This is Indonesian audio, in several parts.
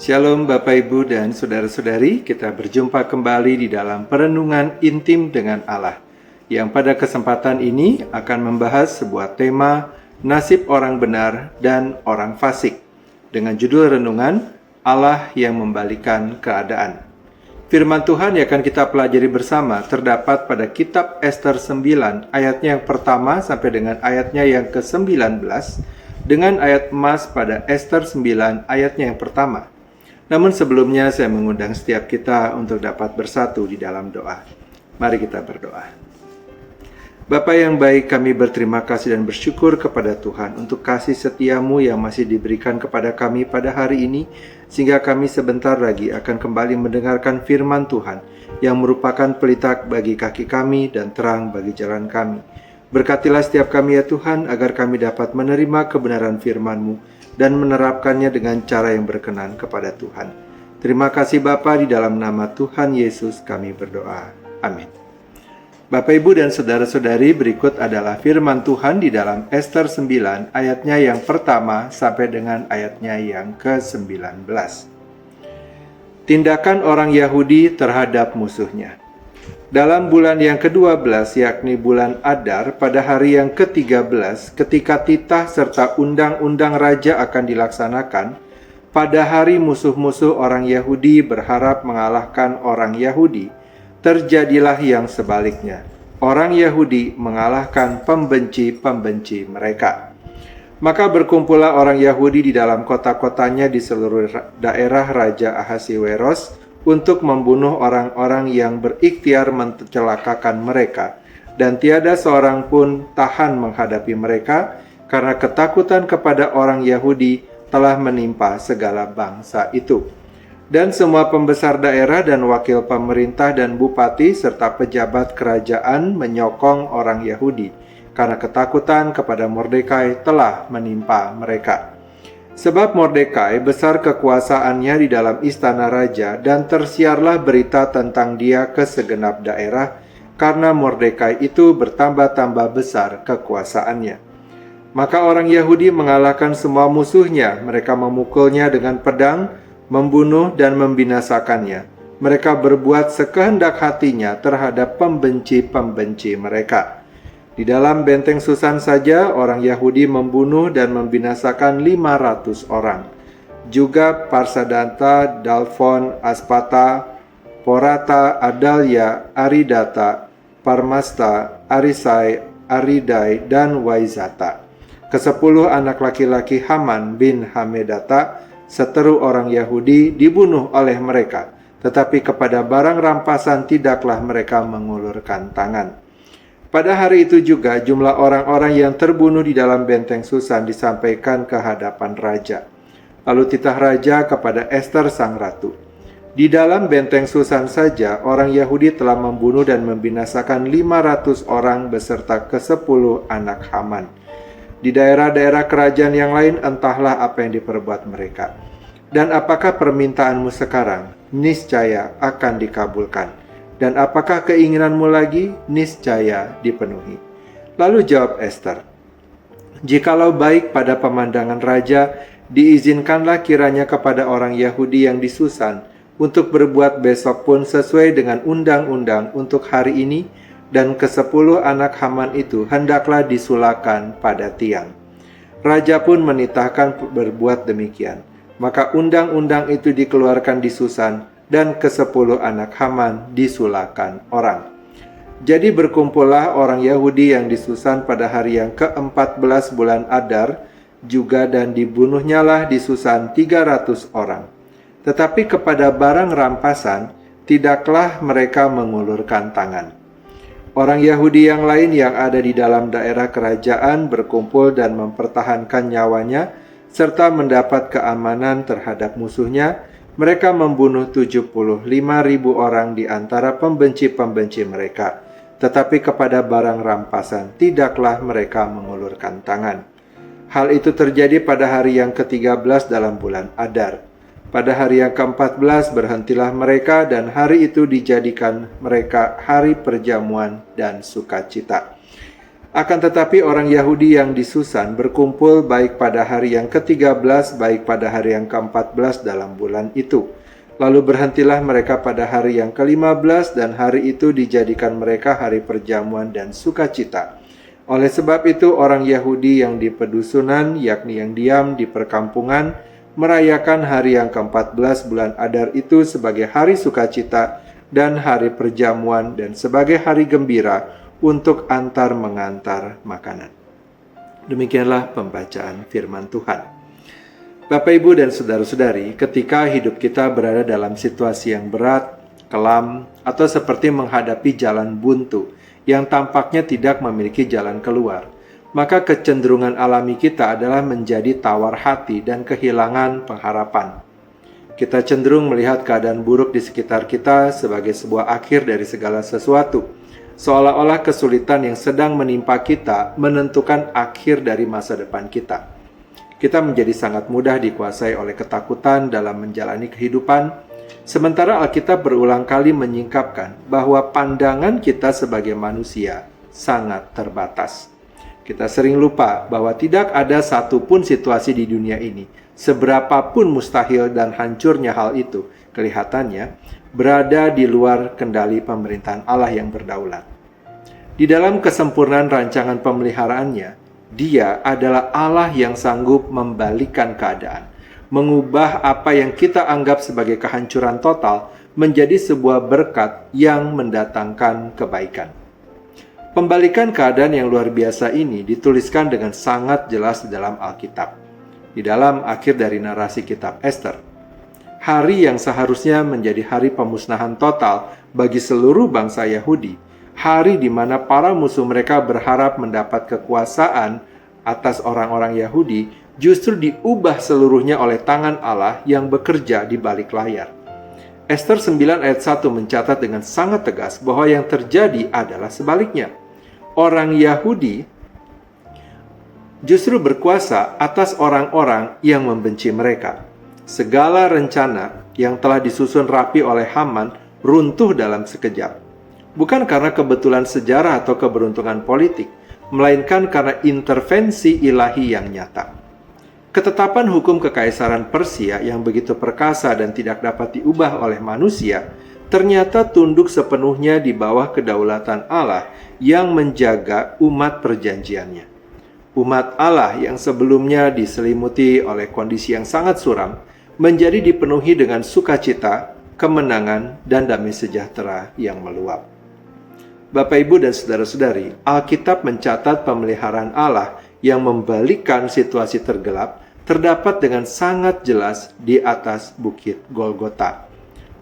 Shalom Bapak Ibu dan Saudara-saudari, kita berjumpa kembali di dalam perenungan intim dengan Allah, yang pada kesempatan ini akan membahas sebuah tema nasib orang benar dan orang fasik, dengan judul renungan Allah yang membalikan keadaan. Firman Tuhan yang akan kita pelajari bersama terdapat pada kitab Ester 9 ayatnya yang pertama sampai dengan ayatnya yang ke-19, dengan ayat emas pada Ester 9 ayatnya yang pertama. Namun sebelumnya saya mengundang setiap kita untuk dapat bersatu di dalam doa. Mari kita berdoa. Bapa yang baik, kami berterima kasih dan bersyukur kepada Tuhan untuk kasih setia-Mu yang masih diberikan kepada kami pada hari ini, sehingga kami sebentar lagi akan kembali mendengarkan firman Tuhan yang merupakan pelita bagi kaki kami dan terang bagi jalan kami. Berkatilah setiap kami ya Tuhan, agar kami dapat menerima kebenaran firman-Mu dan menerapkannya dengan cara yang berkenan kepada Tuhan. Terima kasih Bapa, di dalam nama Tuhan Yesus kami berdoa. Amin. Bapak Ibu dan Saudara-saudari, berikut adalah firman Tuhan di dalam Ester 9 ayatnya yang pertama sampai dengan ayatnya yang ke-19. Tindakan orang Yahudi terhadap musuhnya. Dalam bulan yang ke-12, yakni bulan Adar, pada hari yang ke-13, ketika titah serta undang-undang raja akan dilaksanakan, pada hari musuh-musuh orang Yahudi berharap mengalahkan orang Yahudi, terjadilah yang sebaliknya. Orang Yahudi mengalahkan pembenci-pembenci mereka. Maka berkumpullah orang Yahudi di dalam kota-kotanya di seluruh daerah Raja Ahasiweros, untuk membunuh orang-orang yang berikhtiar mencelakakan mereka, dan tiada seorang pun tahan menghadapi mereka, karena ketakutan kepada orang Yahudi telah menimpa segala bangsa itu. Dan semua pembesar daerah dan wakil pemerintah dan bupati serta pejabat kerajaan menyokong orang Yahudi, karena ketakutan kepada Mordekai telah menimpa mereka. Sebab Mordekai besar kekuasaannya di dalam istana raja, dan tersiarlah berita tentang dia ke segenap daerah, karena Mordekai itu bertambah-tambah besar kekuasaannya. Maka orang Yahudi mengalahkan semua musuhnya, mereka memukulnya dengan pedang, membunuh dan membinasakannya. Mereka berbuat sekehendak hatinya terhadap pembenci-pembenci mereka. Di dalam benteng Susan saja orang Yahudi membunuh dan membinasakan 500 orang. Juga Parsadata, Dalfon, Aspata, Porata, Adalia, Aridata, Parmasta, Arisai, Aridai, dan Waizata. Kesepuluh anak laki-laki Haman bin Hamedata, seteru orang Yahudi, dibunuh oleh mereka. Tetapi kepada barang rampasan tidaklah mereka mengulurkan tangan. Pada hari itu juga jumlah orang-orang yang terbunuh di dalam benteng Susan disampaikan ke hadapan raja. Lalu titah raja kepada Ester sang ratu. Di dalam benteng Susan saja orang Yahudi telah membunuh dan membinasakan 500 orang beserta ke-10 anak Haman. Di daerah-daerah kerajaan yang lain entahlah apa yang diperbuat mereka. Dan apakah permintaanmu sekarang? Niscaya akan dikabulkan. Dan apakah keinginanmu lagi? Niscaya dipenuhi. Lalu jawab Ester, jikalau baik pada pemandangan raja, diizinkanlah kiranya kepada orang Yahudi yang di Susan untuk berbuat besok pun sesuai dengan undang-undang untuk hari ini, dan ke-10 anak Haman itu hendaklah disulakan pada tiang. Raja pun menitahkan berbuat demikian. Maka undang-undang itu dikeluarkan di Susan, dan ke-10 anak Haman disulakan orang. Jadi berkumpullah orang Yahudi yang di Susan pada hari yang ke-14 bulan Adar juga, dan dibunuhnyalah di Susan 300 orang. Tetapi kepada barang rampasan tidaklah mereka mengulurkan tangan. Orang Yahudi yang lain yang ada di dalam daerah kerajaan berkumpul dan mempertahankan nyawanya, serta mendapat keamanan terhadap musuhnya. Mereka membunuh 75.000 orang di antara pembenci-pembenci mereka. Tetapi kepada barang rampasan tidaklah mereka mengulurkan tangan. Hal itu terjadi pada hari yang ke-13 dalam bulan Adar. Pada hari yang ke-14 berhentilah mereka, dan hari itu dijadikan mereka hari perjamuan dan sukacita. Akan tetapi orang Yahudi yang di Susan berkumpul baik pada hari yang ke-13, baik pada hari yang ke-14 dalam bulan itu. Lalu berhentilah mereka pada hari yang ke-15 dan hari itu dijadikan mereka hari perjamuan dan sukacita. Oleh sebab itu orang Yahudi yang di pedusunan, yakni yang diam di perkampungan, merayakan hari yang ke-14 bulan Adar itu sebagai hari sukacita dan hari perjamuan dan sebagai hari gembira untuk antar mengantar makanan. Demikianlah pembacaan firman Tuhan. Bapak, Ibu, dan saudara-saudari, ketika hidup kita berada dalam situasi yang berat, kelam, atau seperti menghadapi jalan buntu yang tampaknya tidak memiliki jalan keluar, maka kecenderungan alami kita adalah menjadi tawar hati dan kehilangan pengharapan. Kita cenderung melihat keadaan buruk di sekitar kita sebagai sebuah akhir dari segala sesuatu, seolah-olah kesulitan yang sedang menimpa kita menentukan akhir dari masa depan kita. Kita menjadi sangat mudah dikuasai oleh ketakutan dalam menjalani kehidupan, sementara Alkitab berulang kali menyingkapkan bahwa pandangan kita sebagai manusia sangat terbatas. Kita sering lupa bahwa tidak ada satupun situasi di dunia ini, seberapapun mustahil dan hancurnya hal itu kelihatannya, berada di luar kendali pemerintahan Allah yang berdaulat. Di dalam kesempurnaan rancangan pemeliharaannya, Dia adalah Allah yang sanggup membalikkan keadaan, mengubah apa yang kita anggap sebagai kehancuran total menjadi sebuah berkat yang mendatangkan kebaikan. Pembalikan keadaan yang luar biasa ini dituliskan dengan sangat jelas di dalam Alkitab, di dalam akhir dari narasi kitab Ester. Hari yang seharusnya menjadi hari pemusnahan total bagi seluruh bangsa Yahudi, hari di mana para musuh mereka berharap mendapat kekuasaan atas orang-orang Yahudi, justru diubah seluruhnya oleh tangan Allah yang bekerja di balik layar. Ester 9 ayat 1 mencatat dengan sangat tegas bahwa yang terjadi adalah sebaliknya. Orang Yahudi justru berkuasa atas orang-orang yang membenci mereka. Segala rencana yang telah disusun rapi oleh Haman runtuh dalam sekejap. Bukan karena kebetulan sejarah atau keberuntungan politik, melainkan karena intervensi ilahi yang nyata. Ketetapan hukum kekaisaran Persia yang begitu perkasa dan tidak dapat diubah oleh manusia, ternyata tunduk sepenuhnya di bawah kedaulatan Allah yang menjaga umat perjanjiannya. Umat Allah yang sebelumnya diselimuti oleh kondisi yang sangat suram, menjadi dipenuhi dengan sukacita, kemenangan, dan damai sejahtera yang meluap. Bapak, Ibu, dan saudara-saudari, Alkitab mencatat pemeliharaan Allah yang membalikkan situasi tergelap terdapat dengan sangat jelas di atas bukit Golgota.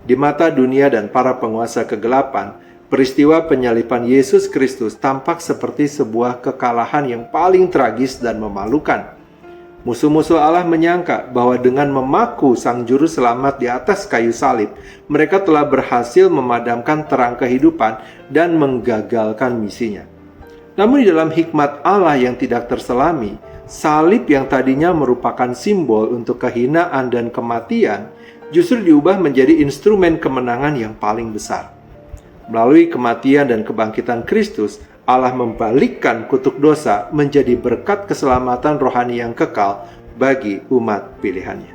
Di mata dunia dan para penguasa kegelapan, peristiwa penyaliban Yesus Kristus tampak seperti sebuah kekalahan yang paling tragis dan memalukan. Musuh-musuh Allah menyangka bahwa dengan memaku Sang Juru Selamat di atas kayu salib, mereka telah berhasil memadamkan terang kehidupan dan menggagalkan misinya. Namun di dalam hikmat Allah yang tidak terselami, salib yang tadinya merupakan simbol untuk kehinaan dan kematian, justru diubah menjadi instrumen kemenangan yang paling besar. Melalui kematian dan kebangkitan Kristus, Allah membalikkan kutuk dosa menjadi berkat keselamatan rohani yang kekal bagi umat pilihannya.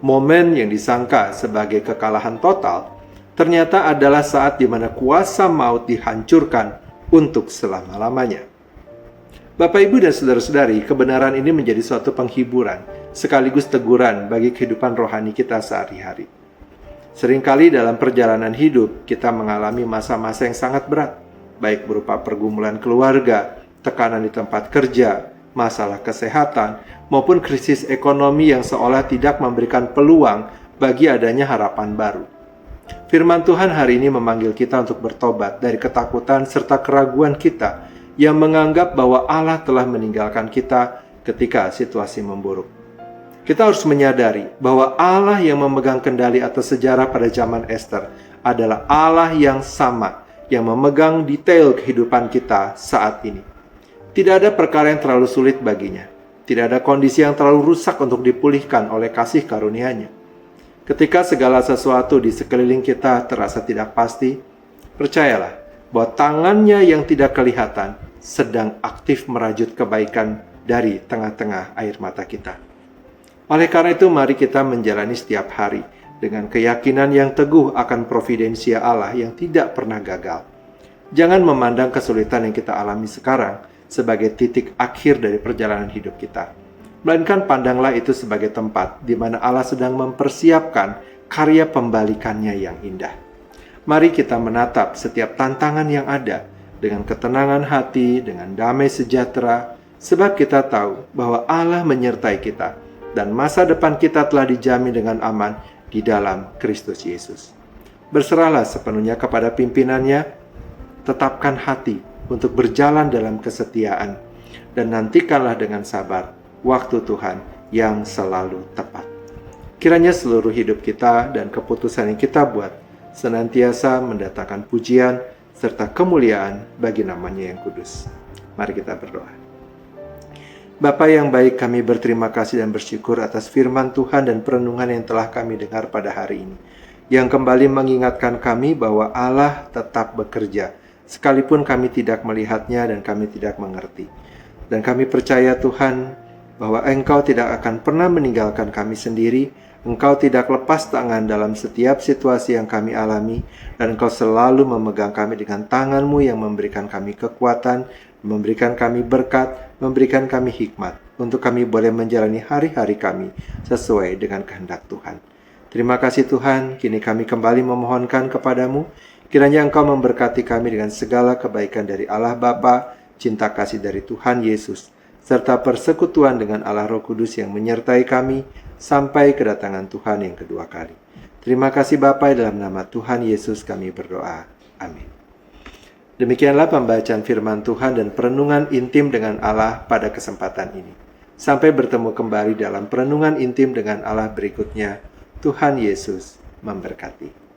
Momen yang disangka sebagai kekalahan total, ternyata adalah saat di mana kuasa maut dihancurkan untuk selama-lamanya. Bapak, Ibu, dan saudara-saudari, kebenaran ini menjadi suatu penghiburan, sekaligus teguran bagi kehidupan rohani kita sehari-hari. Seringkali dalam perjalanan hidup, kita mengalami masa-masa yang sangat berat, baik berupa pergumulan keluarga, tekanan di tempat kerja, masalah kesehatan, maupun krisis ekonomi yang seolah tidak memberikan peluang bagi adanya harapan baru. Firman Tuhan hari ini memanggil kita untuk bertobat dari ketakutan serta keraguan kita yang menganggap bahwa Allah telah meninggalkan kita ketika situasi memburuk. Kita harus menyadari bahwa Allah yang memegang kendali atas sejarah pada zaman Ester adalah Allah yang sama yang memegang detail kehidupan kita saat ini. Tidak ada perkara yang terlalu sulit baginya. Tidak ada kondisi yang terlalu rusak untuk dipulihkan oleh kasih karunia-Nya. Ketika segala sesuatu di sekeliling kita terasa tidak pasti, percayalah bahwa tangan-Nya yang tidak kelihatan sedang aktif merajut kebaikan dari tengah-tengah air mata kita. Oleh karena itu, mari kita menjalani setiap hari dengan keyakinan yang teguh akan providensia Allah yang tidak pernah gagal. Jangan memandang kesulitan yang kita alami sekarang sebagai titik akhir dari perjalanan hidup kita, melainkan pandanglah itu sebagai tempat di mana Allah sedang mempersiapkan karya pembalikannya yang indah. Mari kita menatap setiap tantangan yang ada dengan ketenangan hati, dengan damai sejahtera, sebab kita tahu bahwa Allah menyertai kita dan masa depan kita telah dijamin dengan aman di dalam Kristus Yesus. Berserahlah sepenuhnya kepada pimpinannya, tetapkan hati untuk berjalan dalam kesetiaan, dan nantikanlah dengan sabar waktu Tuhan yang selalu tepat. Kiranya seluruh hidup kita dan keputusan yang kita buat senantiasa mendatangkan pujian serta kemuliaan bagi namanya yang kudus. Mari kita berdoa. Bapa yang baik, kami berterima kasih dan bersyukur atas firman Tuhan dan perenungan yang telah kami dengar pada hari ini, yang kembali mengingatkan kami bahwa Allah tetap bekerja, sekalipun kami tidak melihatnya dan kami tidak mengerti. Dan kami percaya Tuhan, bahwa Engkau tidak akan pernah meninggalkan kami sendiri. Engkau tidak lepas tangan dalam setiap situasi yang kami alami, dan Engkau selalu memegang kami dengan tangan-Mu yang memberikan kami kekuatan, memberikan kami berkat, memberikan kami hikmat, untuk kami boleh menjalani hari-hari kami sesuai dengan kehendak Tuhan. Terima kasih Tuhan, kini kami kembali memohonkan kepadamu, kiranya Engkau memberkati kami dengan segala kebaikan dari Allah Bapa, cinta kasih dari Tuhan Yesus, serta persekutuan dengan Allah Roh Kudus yang menyertai kami, sampai kedatangan Tuhan yang kedua kali. Terima kasih Bapa, dalam nama Tuhan Yesus kami berdoa. Amin. Demikianlah pembacaan firman Tuhan dan perenungan intim dengan Allah pada kesempatan ini. Sampai bertemu kembali dalam perenungan intim dengan Allah berikutnya. Tuhan Yesus memberkati.